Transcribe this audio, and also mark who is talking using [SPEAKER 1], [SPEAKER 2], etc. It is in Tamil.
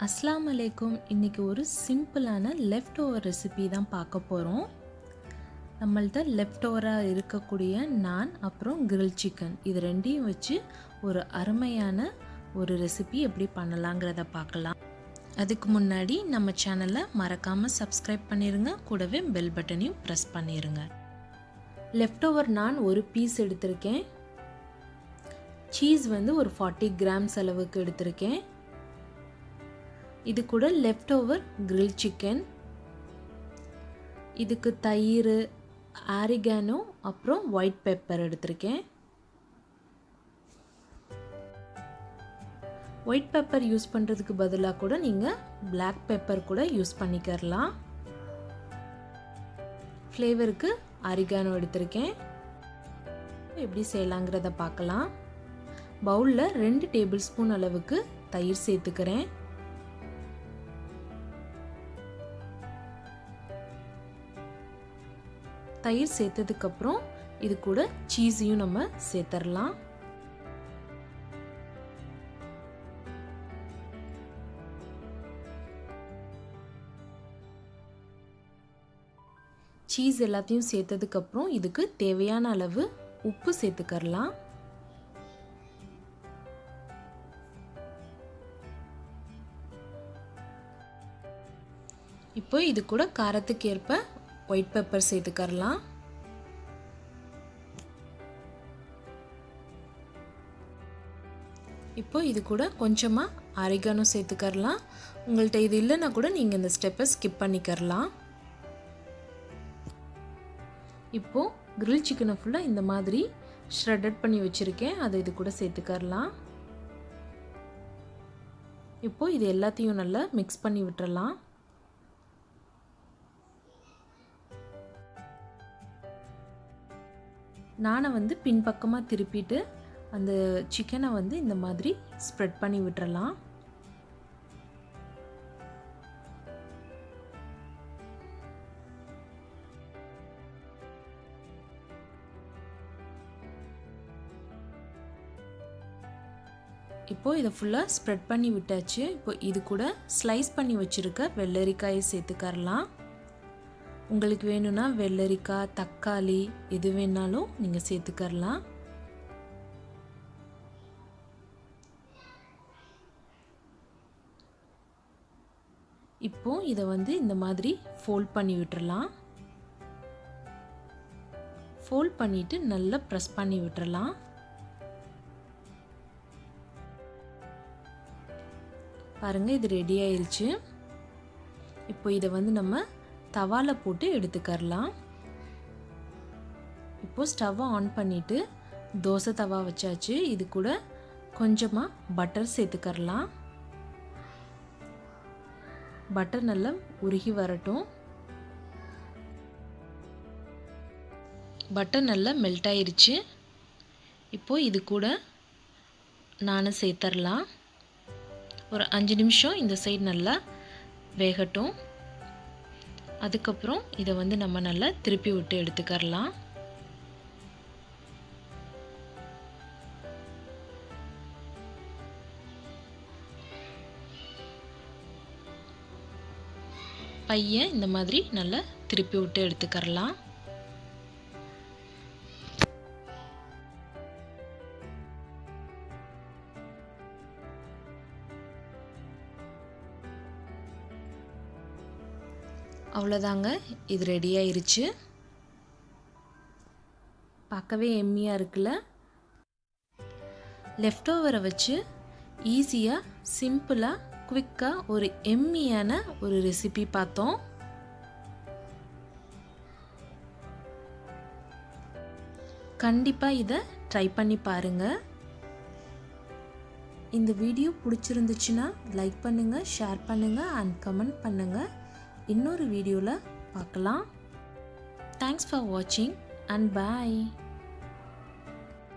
[SPEAKER 1] அஸ்ஸலாமு அலைக்கும். இன்றைக்கி ஒரு சிம்பிளான லெஃப்ட் ஓவர் ரெசிபி தான் பார்க்க போகிறோம். நம்மள்ட்ட லெஃப்ட் ஓவராக இருக்கக்கூடிய நான் அப்புறம் கிரில் சிக்கன் இது ரெண்டையும் வச்சு ஒரு அருமையான ஒரு ரெசிபி எப்படி பண்ணலாங்கிறத பார்க்கலாம். அதுக்கு முன்னாடி நம்ம சேனலை மறக்காமல் சப்ஸ்கிரைப் பண்ணிடுங்க, கூடவே பெல் பட்டனையும் ப்ரெஸ் பண்ணிடுங்க. லெஃப்ட் ஓவர் நான் ஒரு பீஸ் எடுத்திருக்கேன். சீஸ் வந்து ஒரு 40 கிராம்ஸ் அளவுக்கு எடுத்திருக்கேன். இது கூட லெஃப்ட் ஓவர் கிரில் சிக்கன், இதுக்கு தயிர், ஆரிகானோ அப்புறம் ஒயிட் பெப்பர் எடுத்திருக்கேன். ஒயிட் பெப்பர் யூஸ் பண்ணுறதுக்கு பதிலாக கூட நீங்கள் பிளாக் பெப்பர் கூட யூஸ் பண்ணிக்கிறலாம். ஃப்ளேவருக்கு ஆரிகானோ எடுத்திருக்கேன். எப்படி செய்யலாங்கிறத பார்க்கலாம். பவுலில் 2 டேபிள் ஸ்பூன் அளவுக்கு தயிர் சேர்த்துக்கிறேன். தயிர் சேர்த்ததுக்கப்புறம் இது கூட சீஸையும் நம்ம சேர்த்துடலாம். சீஸ் எல்லாத்தையும் சேர்த்ததுக்கப்புறம் இதுக்கு தேவையான அளவு உப்பு சேர்த்துக்கறலாம். இப்போ இது கூட காரத்துக்கு ஏற்ப ஒயிட் பெப்பர் சேர்த்துக்கறலாம். இப்போ இது கூட கொஞ்சமாக ஆரிகானோ சேர்த்துக்கறலாம். உங்கள்கிட்ட இது இல்லைன்னா கூட நீங்கள் இந்த ஸ்டெப்பை ஸ்கிப் பண்ணிக்கறலாம். இப்போது கிரில் சிக்கனை ஃபுல்லாக இந்த மாதிரி ஷ்ரெட்டட் பண்ணி வச்சுருக்கேன், அதை இது கூட சேர்த்துக்கறலாம். இப்போது இது எல்லாத்தையும் நல்லா மிக்ஸ் பண்ணி விட்டுறலாம். நானை வந்து பின்பக்கமாக திருப்பிட்டு அந்த சிக்கனை வந்து இந்த மாதிரி ஸ்ப்ரெட் பண்ணி விட்டுறலாம். இப்போ இதை ஃபுல்லாக ஸ்ப்ரெட் பண்ணி விட்டாச்சு. இப்போ இது கூட ஸ்லைஸ் பண்ணி வச்சுருக்க வெள்ளரிக்காயை சேர்த்துக்கறலாம். உங்களுக்கு வேணும்னா வெள்ளரிக்காய், தக்காளி எது வேணாலும் நீங்கள் சேர்த்துக்கறலாம். இப்போ இதை வந்து இந்த மாதிரி ஃபோல்ட் பண்ணி விட்டுறலாம். ஃபோல்ட் பண்ணிவிட்டு நல்லா ப்ரெஸ் பண்ணி விட்டுறலாம். பாருங்கள், இது ரெடி ஆயிடுச்சு. இப்போ இதை வந்து நம்ம தவால போட்டு எடுத்துக்கறலாம். இப்போ ஸ்டவ்வை ஆன் பண்ணிவிட்டு தோசை தவா வச்சாச்சு. இது கூட கொஞ்சமாக பட்டர் சேர்த்துக்கறலாம். பட்டர் நல்லா உருகி வரட்டும். பட்டர் நல்லா மெல்ட் ஆயிருச்சு. இப்போது இது கூட நான் சேர்த்துடலாம். ஒரு 5 நிமிஷம் இந்த சைடு நல்லா வேகட்டும். அதுக்கப்புறம் இதை வந்து நம்ம நல்லா திருப்பி விட்டு எடுத்துக்கறலாம். பையை இந்த மாதிரி நல்லா திருப்பி விட்டு எடுத்துக்கறலாம். அவ்வளோதாங்க, இது ரெடி ஆயிருச்சு. பார்க்கவே எம்மியாக இருக்குல்ல. லெஃப்ட் ஓவரை வச்சு ஈஸியாக, சிம்பிளாக, குவிக்காக ஒரு எம்மியான ஒரு ரெசிபி பார்த்தோம். கண்டிப்பாக இதை ட்ரை பண்ணி பாருங்கள். இந்த வீடியோ பிடிச்சிருந்துச்சுன்னா லைக் பண்ணுங்கள், ஷேர் பண்ணுங்கள் அண்ட் கமெண்ட் பண்ணுங்கள். இன்னொரு வீடியோவில் பார்க்கலாம். தேங்க்ஸ் ஃபார் வாட்சிங் அண்ட் பாய்.